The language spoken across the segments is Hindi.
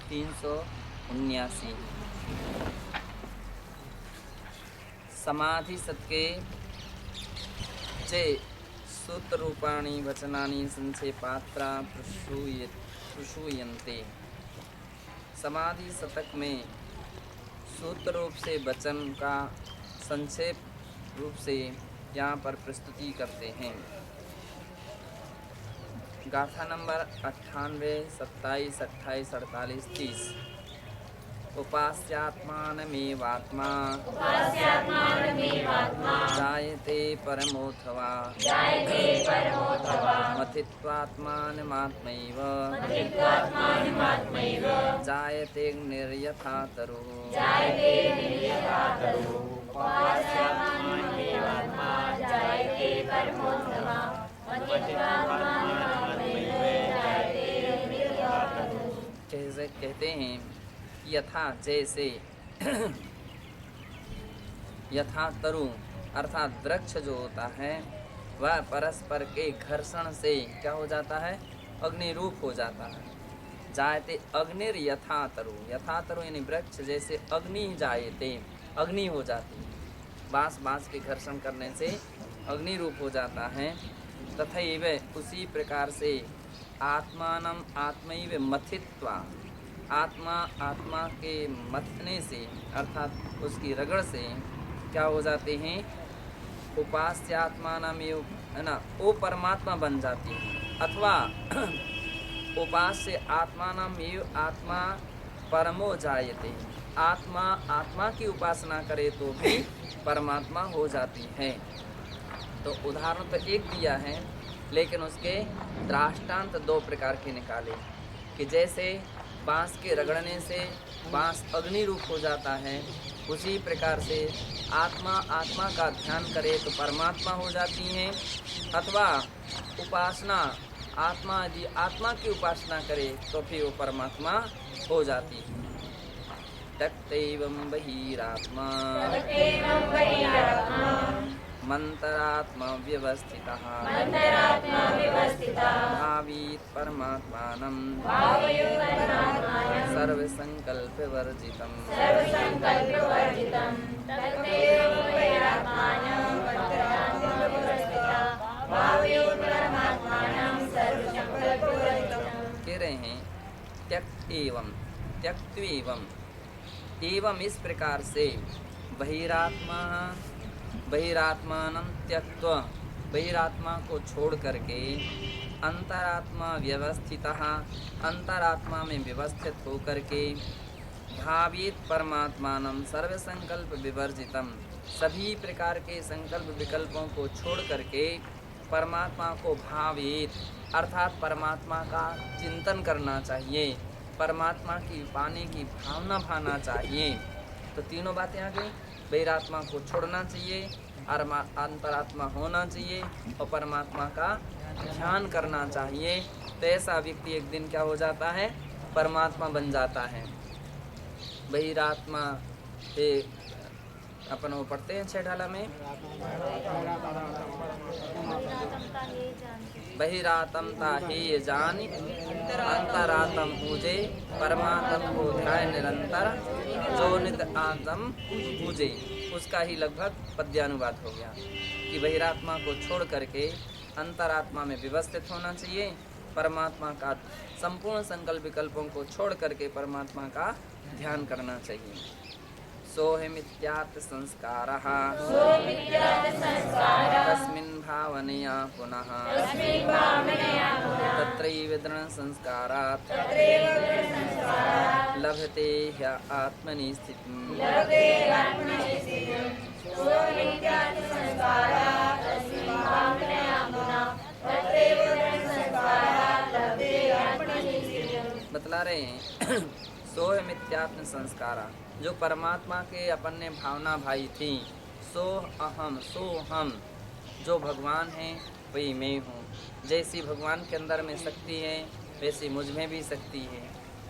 379। समाधि सत्के चे सूत्ररूपाणि वचनानि संक्षेपात्रा प्रसूयन्ते। समाधि शतक में सूत्र रूप से वचन का संक्षेप रूप से यहाँ पर प्रस्तुति करते हैं। गाथा नंबर 98, 27, 28, 48, 30। उपास्यात्मानमेवात्मा जायते परमोऽथवा मथित्वात्मानमात्मैव जायतेऽग्निर्यथा तरुः। कहते हैं यथा जैसे यथा तरु अर्थात वृक्ष जो होता है वह परस्पर के घर्षण से क्या हो जाता है, अग्नि रूप हो जाता है। जायते अग्निर यथा तरु यानी वृक्ष जैसे अग्नि जायते अग्नि हो जाती है, बांस के घर्षण करने से अग्नि रूप हो जाता है। तथैव उसी प्रकार से आत्मानम आत्मैव मथित्वा आत्मा के मथने से अर्थात उसकी रगड़ से क्या हो जाते हैं, उपास्यात्मानमेव है ना, वो परमात्मा बन जाती है। अथवा उपास्य आत्मानमेव आत्मा परमो जायते आत्मा की उपासना करे तो भी परमात्मा हो जाती है। तो उदाहरण तो एक दिया है, लेकिन उसके दृष्टांत 2 प्रकार के निकाले कि जैसे बांस के रगड़ने से बांस अग्नि रूप हो जाता है, उसी प्रकार से आत्मा का ध्यान करे तो परमात्मा हो जाती हैं। अथवा उपासना आत्मा की उपासना करे तो फिर वो परमात्मा हो जाती है। त्यक्तैवं बहिरात्मा मंतरात्मा व्यवस्थितः भावीत परमात्मानं सर्वसंकल्पवर्जितं। कह रहे हैं त्यक्त्वेवं एवं इस प्रकार से बहिरात्मानं त्यक्त्वा बहिरात्मा को छोड़ करके अंतरात्मा व्यवस्थितः अंतरात्मा में व्यवस्थित होकर के भावित परमात्मानं सर्वसंकल्प विवर्जितम सभी प्रकार के संकल्प विकल्पों को छोड़ करके परमात्मा को भावित अर्थात परमात्मा का चिंतन करना चाहिए, परमात्मा की पाने की भावना भाना चाहिए। तो तीनों बातें आ गई, बहिरात्मा को छोड़ना चाहिए, अंतरात्मा होना चाहिए और परमात्मा का ध्यान करना चाहिए। तो ऐसा व्यक्ति एक दिन क्या हो जाता है, परमात्मा बन जाता है। बहिरात्मा अपन वो पढ़ते हैं 6 ढाला में, बहिरातमता हे जानी अंतरात्म पूजे परमात्म को ध्याय निरंतर जो नित आत्म पूजे। उसका ही लगभग पद्यानुवाद हो गया कि बहिरात्मा को छोड़ करके अंतरात्मा में व्यवस्थित होना चाहिए, परमात्मा का संपूर्ण संकल्प विकल्पों को छोड़ करके परमात्मा का ध्यान करना चाहिए। सोऽहमित्यात्म संस्कारः तस्मिन् भावनया पुनः तत्रैव दृढ संस्कारात् लभते ह्यात्मनि स्थितिम्। बतला रहे हैं सोऽहमित्यात्म संस्कारा, जो परमात्मा के अपन ने भावना भाई थी, सो हम जो भगवान हैं वही मैं हूँ। जैसी भगवान के अंदर में शक्ति है वैसी मुझ में भी शक्ति है,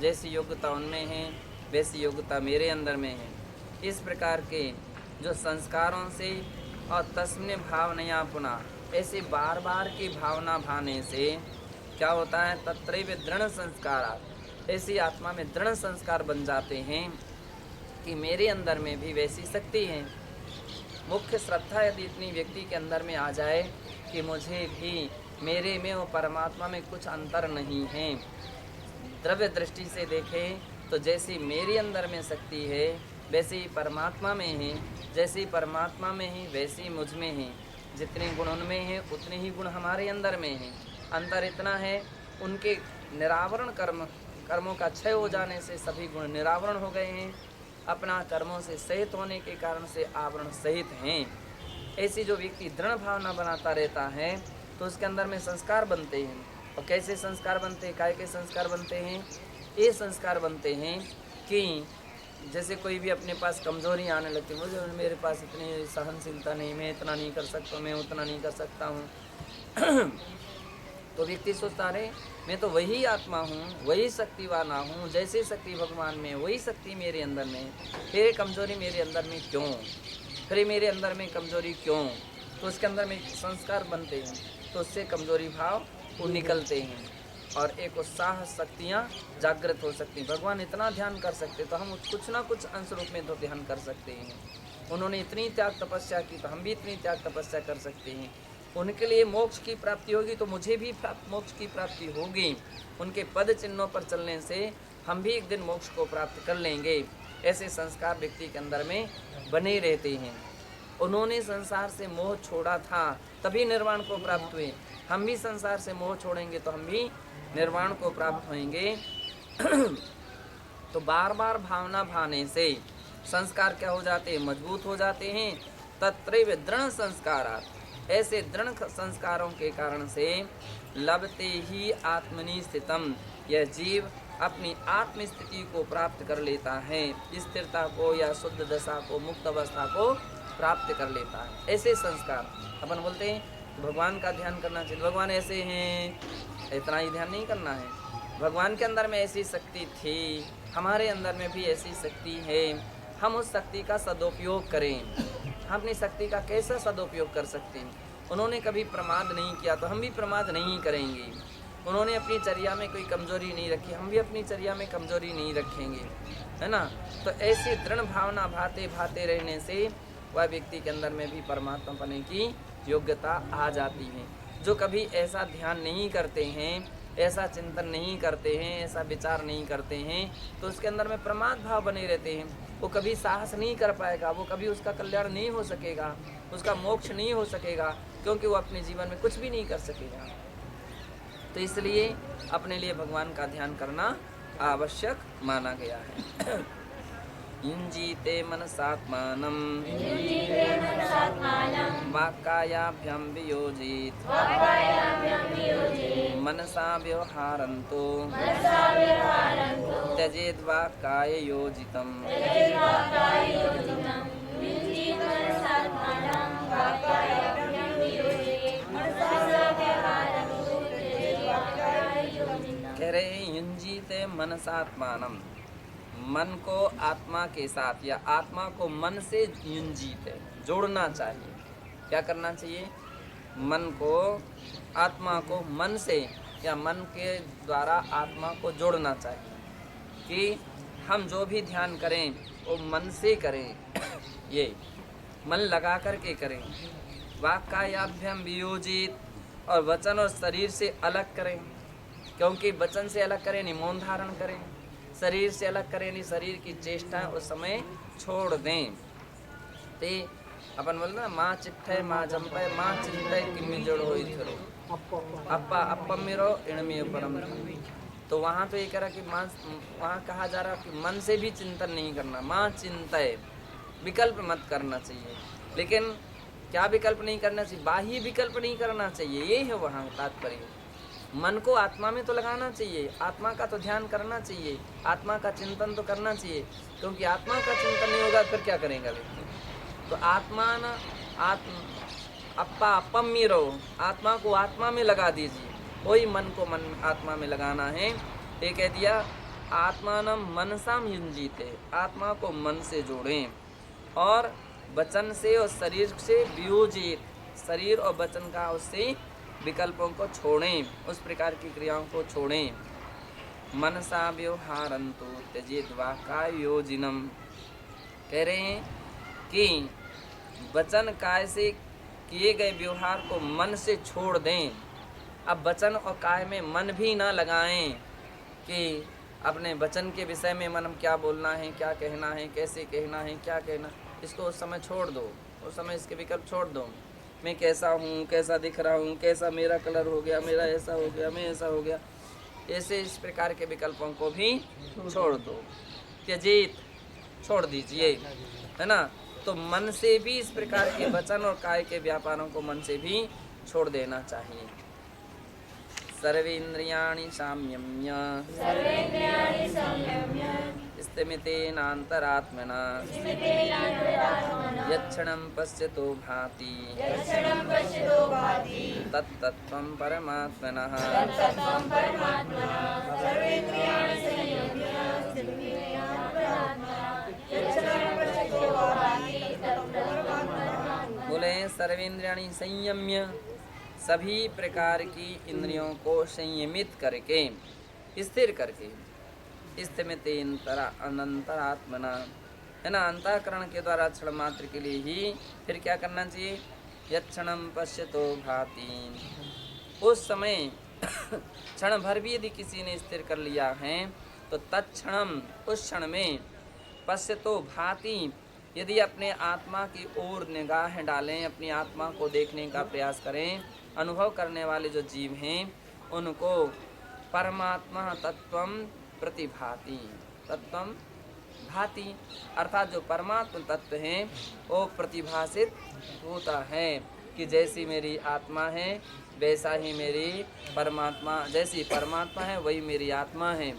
जैसी योग्यता उनमें है वैसी योग्यता मेरे अंदर में है। इस प्रकार के जो संस्कारों से और तस्मिन् भावनया पुनः ऐसे बार बार की भावना भाने से क्या होता है, तत्रैव दृढ़ संस्कारा ऐसी आत्मा में दृढ़ संस्कार बन जाते हैं कि मेरे अंदर में भी वैसी शक्ति है। मुख्य श्रद्धा यदि इतनी व्यक्ति के अंदर में आ जाए कि मुझे भी मेरे में और परमात्मा में कुछ अंतर नहीं है, द्रव्य दृष्टि से देखें तो जैसी मेरे अंदर में शक्ति है वैसी ही परमात्मा में है, जैसी परमात्मा में है वैसी मुझ में है, जितने गुण उनमें हैं उतने ही गुण हमारे अंदर में हैं। अंतर इतना है, उनके निरावरण कर्मों का क्षय हो जाने से सभी गुण निरावरण हो गए हैं, अपना कर्मों से सहित होने के कारण से आवरण सहित हैं। ऐसी जो व्यक्ति दृढ़ भावना बनाता रहता है तो उसके अंदर में संस्कार बनते हैं। और कैसे संस्कार बनते हैं, काय के संस्कार बनते हैं? ये संस्कार बनते हैं कि जैसे कोई भी अपने पास कमजोरी आने लगती है, मुझे मेरे पास इतनी सहनशीलता नहीं, मैं इतना नहीं कर सकता, मैं उतना नहीं कर सकता हूँ तो व्यक्ति सोचता रहे मैं तो वही आत्मा हूँ, वही शक्तिवान हूँ, जैसे शक्ति भगवान में वही शक्ति मेरे अंदर में, फिर कमजोरी मेरे अंदर में क्यों, फिर मेरे अंदर में कमजोरी क्यों? तो उसके अंदर में संस्कार बनते हैं तो उससे कमजोरी भाव वो निकलते हैं और एक उत्साह शक्तियाँ जागृत हो सकती हैं। भगवान इतना ध्यान कर सकते तो हम कुछ ना कुछ अंश रूप में तो ध्यान कर सकते हैं। उन्होंने इतनी त्याग तपस्या की तो हम भी इतनी त्याग तपस्या कर सकते हैं। उनके लिए मोक्ष की प्राप्ति होगी तो मुझे भी मोक्ष की प्राप्ति होगी। उनके पद चिन्हों पर चलने से हम भी एक दिन मोक्ष को प्राप्त कर लेंगे। ऐसे संस्कार व्यक्ति के अंदर में बने रहते हैं। उन्होंने संसार से मोह छोड़ा था तभी निर्वाण को प्राप्त हुए। हम भी संसार से मोह छोड़ेंगे तो हम भी निर्वाण को प्राप्त होंगे। तो बार बार भावना भाने से संस्कार क्या हो जाते हैं? मजबूत हो जाते हैं। तत्रैव दृढ़ संस्कारात्, ऐसे दृढ़ संस्कारों के कारण से लभते ही आत्मनि स्थितम, यह जीव अपनी आत्म स्थिति को प्राप्त कर लेता है, स्थिरता को या शुद्ध दशा को, मुक्त अवस्था को प्राप्त कर लेता है। ऐसे संस्कार अपन बोलते हैं भगवान का ध्यान करना चाहिए, भगवान ऐसे हैं, इतना ही ध्यान नहीं करना है। भगवान के अंदर में ऐसी शक्ति थी, हमारे अंदर में भी ऐसी शक्ति है, हम उस शक्ति का सदुपयोग करें। हम अपनी शक्ति का कैसा सदुपयोग कर सकते हैं? उन्होंने कभी प्रमाद नहीं किया तो हम भी प्रमाद नहीं करेंगे। उन्होंने अपनी चर्या में कोई कमजोरी नहीं रखी, हम भी अपनी चर्या में कमजोरी नहीं रखेंगे, है ना। तो ऐसी दृढ़ भावना भाते भाते रहने से वह व्यक्ति के अंदर में भी परमात्मा पाने की योग्यता आ जाती है। जो कभी ऐसा ध्यान नहीं करते हैं, ऐसा चिंतन नहीं करते हैं, ऐसा विचार नहीं करते हैं तो उसके अंदर में प्रमाद भाव बने रहते हैं। वो कभी साहस नहीं कर पाएगा, वो कभी उसका कल्याण नहीं हो सकेगा, उसका मोक्ष नहीं हो सकेगा, क्योंकि वो अपने जीवन में कुछ भी नहीं कर सकेगा। तो इसलिए अपने लिए भगवान का ध्यान करना आवश्यक माना गया है। युञ्जीते मनसात्मानं वाक्कायाभ्यां वियोजित मनसा व्यवहारन्तो त्यजेद् वाक्काय योजितम्। कह रहे हैं युञ्जीते मनसात्मानं, मन को आत्मा के साथ या आत्मा को मन से युञ्जीते, जोड़ना चाहिए। क्या करना चाहिए? मन को, आत्मा को मन से या मन के द्वारा आत्मा को जोड़ना चाहिए कि हम जो भी ध्यान करें वो मन से करें, ये मन लगा कर के करें। वाक्कायाभ्याम वियोजित, और वचन और शरीर से अलग करें, क्योंकि वचन से अलग करें नहीं मौन धारण करें, शरीर से अलग करें नहीं शरीर की चेष्टा उस समय छोड़ दें। ते अपन बोलते ना माँ चिट्ठे माँ जंपे माँ चिंतय किम्मी जड़ हो अप्पा अप्पम मेरो इणमी परम। तो वहाँ तो ये कह रहा कि माँ, वहाँ कहा जा रहा कि मन से भी चिंतन नहीं करना, माँ चिंतय, विकल्प मत करना चाहिए। लेकिन क्या विकल्प नहीं करना चाहिए? बाह्य विकल्प नहीं करना चाहिए, ये है वहाँ तात्पर्य। मन को आत्मा में तो लगाना चाहिए, आत्मा का तो ध्यान करना चाहिए, आत्मा का चिंतन तो करना चाहिए, क्योंकि आत्मा का चिंतन नहीं होगा फिर क्या करेगा व्यक्ति? तो आत्मा न अप्पा अप्पम मीरो, आत्मा को आत्मा में लगा दीजिए। वही मन को मन आत्मा में लगाना है। ये कह दिया आत्मानम मनसाम युञ्जीते, आत्मा को मन से जोड़ें और वचन से और शरीर से वियोजित, शरीर और वचन का उससे विकल्पों को छोड़ें, उस प्रकार की क्रियाओं को छोड़ें। मनसा व्यवहारंतु त्यजेद्वा कायोजिनम। कह रहे हैं कि वचन काय से किए गए व्यवहार को मन से छोड़ दें। अब वचन और काय में मन भी ना लगाएं कि अपने वचन के विषय में मन क्या बोलना है, क्या कहना है, कैसे कहना है, क्या कहना, इसको उस समय छोड़ दो, उस समय इसके विकल्प छोड़ दो। मैं कैसा हूँ, कैसा दिख रहा हूँ, कैसा मेरा कलर हो गया, मेरा ऐसा हो गया, मैं ऐसा हो गया, ऐसे इस प्रकार के विकल्पों को भी छोड़ दो। त्यजेत, छोड़ दीजिए, है ना। तो मन से भी इस प्रकार के वचन और काय के व्यापारों को मन से भी छोड़ देना चाहिए। सर्वेन्द्रियाणि संयम्य स्थिमितेनान्तरात्मना यत्क्षणं पश्यतो भाति तत्तत्त्वं परमात्मनः। बोले सर्वेन्द्रियाणि संयम्य, सभी प्रकार की इंद्रियों को संयमित करके, स्थिर करके, स्थिमितेनान्तरात्मना, है ना, अंतःकरण के द्वारा क्षण मात्र के लिए ही फिर क्या करना चाहिए, यत्क्षणं पश्यतो भाति, उस समय क्षण भर भी यदि किसी ने स्थिर कर लिया है तो तत्क्षणम, उस क्षण में, पश्यतो भाति, यदि अपने आत्मा की ओर निगाह डालें, अपनी आत्मा को देखने का प्रयास करें, अनुभव करने वाले जो जीव हैं उनको परमात्मा तत्वम प्रतिभाति, तत्वम भाति, अर्थात जो परमात्मा तत्व हैं वो प्रतिभासित होता है कि जैसी मेरी आत्मा है वैसा ही मेरी परमात्मा, जैसी परमात्मा है वही मेरी आत्मा है,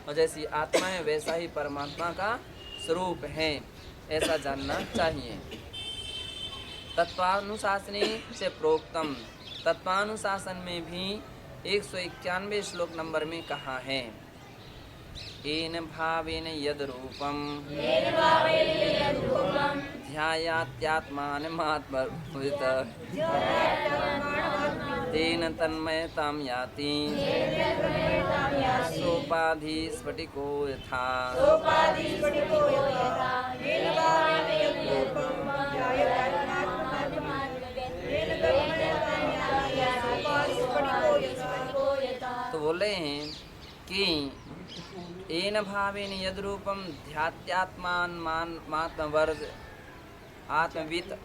और जैसी आत्मा है वैसा ही परमात्मा का स्वरूप है, ऐसा जानना चाहिए। तत्वानुशासने से प्रोक्तम, तत्वानुशासन में भी 191 श्लोक नंबर में कहा है, येन भावेन यद रूपम ध्यायात्यात्मानमात्मभूत तेन तन्मयतां याति सोपाधि स्फटिको यथा। तो बोल रहे हैं कि येन भावेन यद रूपम ध्यात्यात्मात्मवर्ज आत्मवित,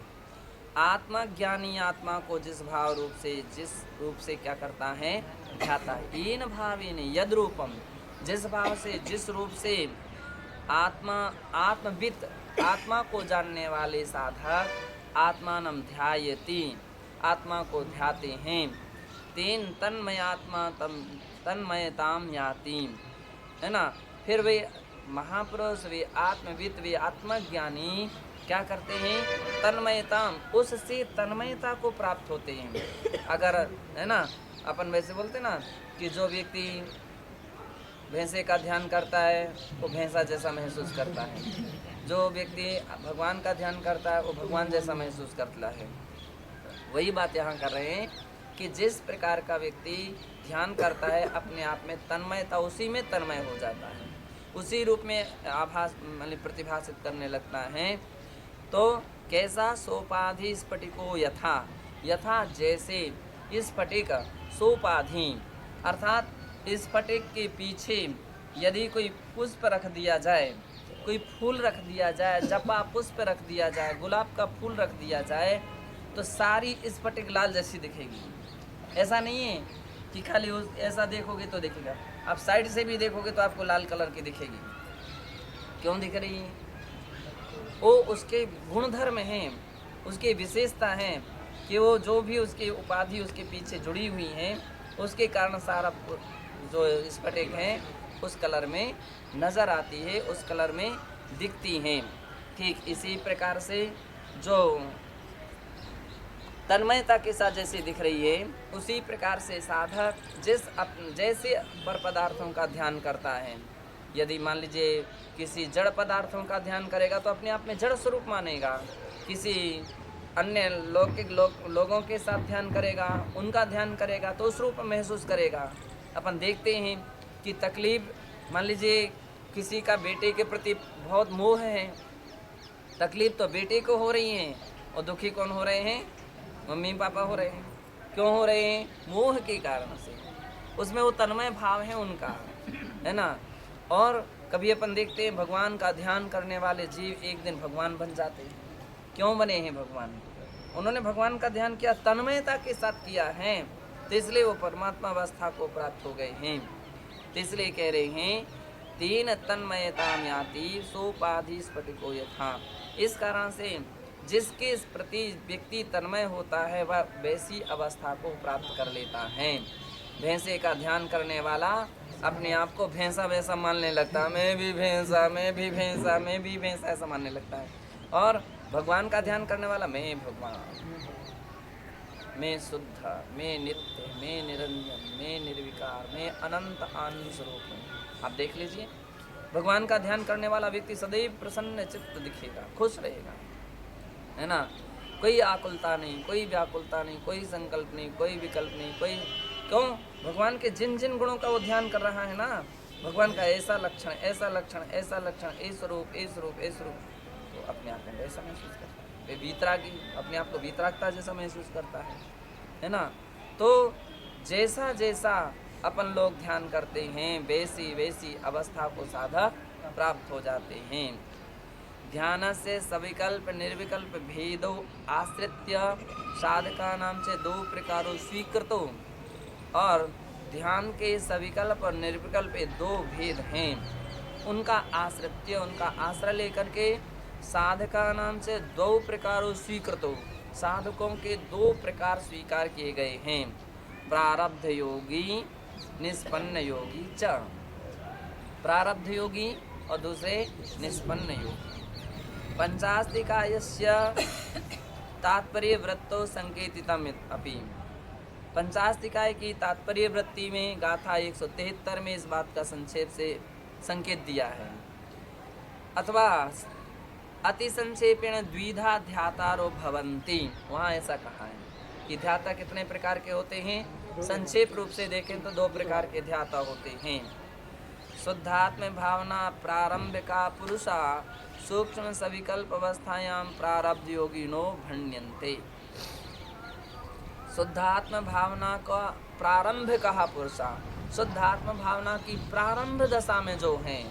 आत्मज्ञानी आत्मा को जिस भाव रूप से, जिस रूप से क्या करता है, ध्याता। येन भावेन यद रूपम, जिस भाव से, जिस रूप से आत्मवित, आत्मा को जानने वाले साधक आत्मानं ध्यायति, आत्मा को ध्याते हैं, तेन तन्मयताम याति, है ना। फिर वे महापुरुष, वे आत्मविद, वे आत्मज्ञानी क्या करते हैं, तन्मयताम, उससे तन्मयता को प्राप्त होते हैं। अगर, है ना, अपन वैसे बोलते ना कि जो व्यक्ति भैंसे का ध्यान करता है वो भैंसा जैसा महसूस करता है, जो व्यक्ति भगवान का ध्यान करता है वो भगवान जैसा महसूस करता है। वही बात यहाँ कर रहे हैं कि जिस प्रकार का व्यक्ति ध्यान करता है अपने आप में तन्मयता, उसी में तन्मय हो जाता है, उसी रूप में आभास मतलब प्रतिभासित करने लगता है। तो कैसा, सोपाधि स्फटिको यथा, यथा जैसे स्फटिक, सोपाधि अर्थात स्फटिक के पीछे यदि कोई पुष्प रख दिया जाए, कोई फूल रख दिया जाए, जपा पुष्प रख दिया जाए, गुलाब का फूल रख दिया जाए तो सारी स्फटिक लाल जैसी दिखेगी। ऐसा नहीं है कि खाली ऐसा देखोगे तो दिखेगा, आप साइड से भी देखोगे तो आपको लाल कलर की दिखेगी। क्यों दिख रही है? वो उसके गुणधर्म हैं, उसकी विशेषता है कि वो जो भी उसकी उपाधि उसके पीछे जुड़ी हुई हैं उसके कारण सारा जो स्फटिक हैं उस कलर में नज़र आती है, उस कलर में दिखती हैं। ठीक इसी प्रकार से जो तन्मयता के साथ जैसे दिख रही है उसी प्रकार से साधक जैसे पर पदार्थों का ध्यान करता है, यदि मान लीजिए किसी जड़ पदार्थों का ध्यान करेगा तो अपने आप में जड़ स्वरूप मानेगा, किसी अन्य लौकिक लोगों के साथ ध्यान करेगा, उनका ध्यान करेगा तो उस रूप में महसूस करेगा। अपन देखते हैं कि तकलीफ मान लीजिए किसी का बेटे के प्रति बहुत मोह है, तकलीफ तो बेटे को हो रही है और दुखी कौन हो रहे हैं? मम्मी पापा हो रहे हैं। क्यों हो रहे हैं? मोह के कारण से। उसमें वो तन्मय भाव है उनका, है ना। और कभी अपन देखते हैं भगवान का ध्यान करने वाले जीव एक दिन भगवान बन जाते हैं। क्यों बने हैं भगवान? उन्होंने भगवान का ध्यान किया, तन्मयता के साथ किया है, तो इसलिए वो परमात्मा अवस्था को प्राप्त हो गए हैं। तो इसलिए कह रहे हैं तीन तन्मयता याति सोपाधि स्फटिको यथा। इस कारण से जिसके प्रति व्यक्ति तन्मय होता है वह वैसी अवस्था को प्राप्त कर लेता है। भैंसे का ध्यान करने वाला अपने आप को भैंसा वैसा मानने लगता है, मैं भी भैंसा, मैं भी भैंसा, मैं भी भैंसा, ऐसा मानने लगता है। और भगवान का ध्यान करने वाला मैं भगवान, मैं शुद्ध, मैं नित्य, मैं निरंजन, मैं निर्विकार, मैं अनंत आनंद स्वरूप हूँ। आप देख लीजिए, भगवान का ध्यान करने वाला व्यक्ति सदैव प्रसन्न चित्त दिखेगा, खुश रहेगा, है ना। कोई आकुलता नहीं, कोई व्याकुलता नहीं, कोई संकल्प नहीं, कोई विकल्प नहीं, कोई। क्यों? भगवान के जिन जिन गुणों का वो ध्यान कर रहा है ना, भगवान का ऐसा लक्षण, ऐसा लक्षण, ऐसा लक्षण, ए स्वरूप, ए स्वरूप, ए स्वरूप, तो अपने आप में वैसा महसूस करता है। वे वीतरागी अपने आप को वीतरागता जैसा महसूस करता है ना। तो जैसा जैसा अपन लोग ध्यान करते हैं वैसी वैसी अवस्था को साधक प्राप्त हो जाते हैं। ध्यान से सविकल्प निर्विकल्प भेदो आश्रित्य साधकानां च दो प्रकारों स्वीकृतो। और ध्यान के सविकल्प और निर्विकल्प दो भेद हैं, उनका आश्रित्य, उनका आश्रय लेकर के साधकानां च दो प्रकारों स्वीकृतो, साधकों के दो प्रकार स्वीकार किए गए हैं, प्रारब्ध योगी निष्पन्न योगी च। प्रारब्ध योगी और दूसरे निष्पन्न योगी। पंचास्तिकायस्य तात्पर्य वृत्तो संकेतितम अपि। पंचास्तिकाय की तात्पर्य वृत्ति में गाथा 173 में इस बात का संक्षेप से संकेत दिया है। अथवा अति संक्षेपेण द्विधा ध्यातारो भवन्ति, वहाँ ऐसा कहा है कि ध्याता कितने प्रकार के होते हैं। संक्षेप रूप से देखें तो दो प्रकार के ध्याता होते हैं। शुद्धात्म भावना प्रारंभ का पुरुषा सूक्ष्म सविकल्प अवस्थायां प्रारब्ध योगिनो भण्यन्ते। शुद्धात्म भावना का प्रारंभ कहा पुरुषा, शुद्धात्म भावना की प्रारंभ दशा में जो है,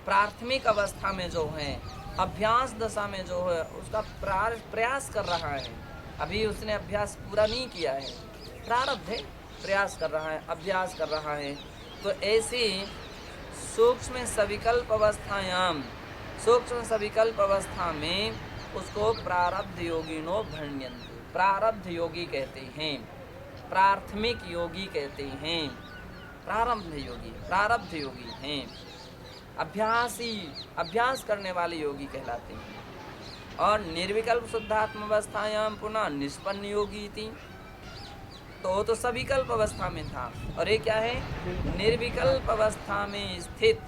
प्राथमिक अवस्था में जो है, अभ्यास दशा में जो है, उसका प्रयास कर रहा है। अभी उसने अभ्यास पूरा नहीं किया है, प्रारब्ध है, प्रयास कर रहा है, अभ्यास कर रहा है। तो ऐसी सूक्ष्म सविकल्प अवस्थायाम, सूक्ष्म सविकल्प अवस्था में उसको प्रारब्ध योगिनो भण्यन्ते। प्रारब्ध योगी कहते हैं, प्राथमिक योगी कहते हैं, प्रारब्ध योगी, प्रारब्ध योगी हैं, अभ्यासी, अभ्यास करने वाले योगी कहलाते हैं। और निर्विकल्प शुद्धात्म अवस्थायाम पुनः निष्पन्न योगी थी, तो सविकल्प अवस्था में था। और ये क्या है? निर्विकल्प अवस्था में स्थित।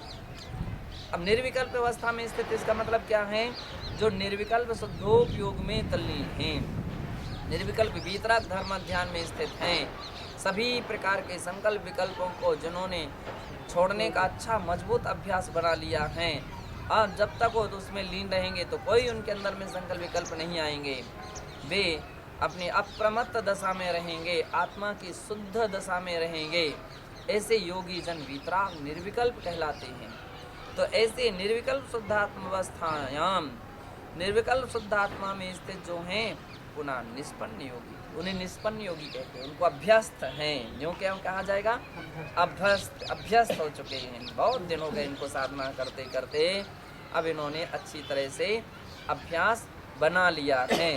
अब निर्विकल्प अवस्था में स्थित इसका मतलब क्या है? जो निर्विकल्प शुद्धोपयोग में तल्लीन हैं, निर्विकल्प वीतराग धर्म ध्यान में स्थित हैं, सभी प्रकार के संकल्प विकल्पों को जिन्होंने छोड़ने का अच्छा मजबूत अभ्यास बना लिया है, और जब तक वो उसमें लीन रहेंगे तो कोई उनके अंदर में संकल्प विकल्प नहीं आएंगे। वे अपनी अप्रमत्त दशा में रहेंगे, आत्मा की शुद्ध दशा में रहेंगे। ऐसे योगी जन वीतराग निर्विकल्प कहलाते हैं। तो ऐसे निर्विकल्प शुद्धात्म अवस्थायाम, निर्विकल्प शुद्धात्मा में स्थित जो हैं पुनः निष्पन्न योगी, उन्हें निष्पन्न योगी कहते हैं। उनको अभ्यस्त हैं, यूँ क्या कहा जाएगा? अभ्यस्त हो चुके हैं। बहुत दिन हो गए इनको साधना करते करते, अब इन्होंने अच्छी तरह से अभ्यास बना लिया है,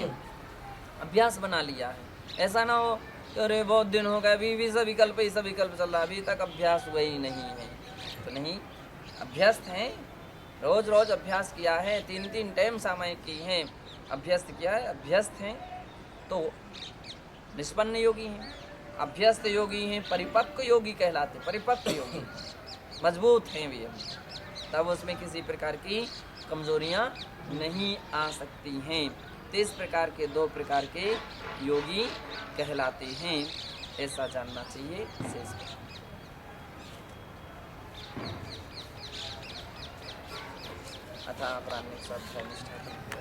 अभ्यास बना लिया है। ऐसा ना हो तो अरे बहुत दिन हो गए अभी भी सविकल्प ही सविकल्प चल रहा, अभी तक अभ्यास हुआ ही नहीं है। तो नहीं, अभ्यस्त हैं, रोज रोज अभ्यास किया है, 3-3 टाइम सामायिक की हैं, अभ्यस्त किया है, अभ्यस्त हैं तो निष्पन्न योगी हैं। अभ्यस्त योगी हैं, परिपक्व योगी कहलाते, परिपक्व योगी, मजबूत हैं वे, तब उसमें किसी प्रकार की कमजोरियां नहीं आ सकती हैं। तो इस प्रकार के दो प्रकार के योगी कहलाते हैं, ऐसा जानना चाहिए। शेष अथ प्राणिक स्वाध्याय निष्ठा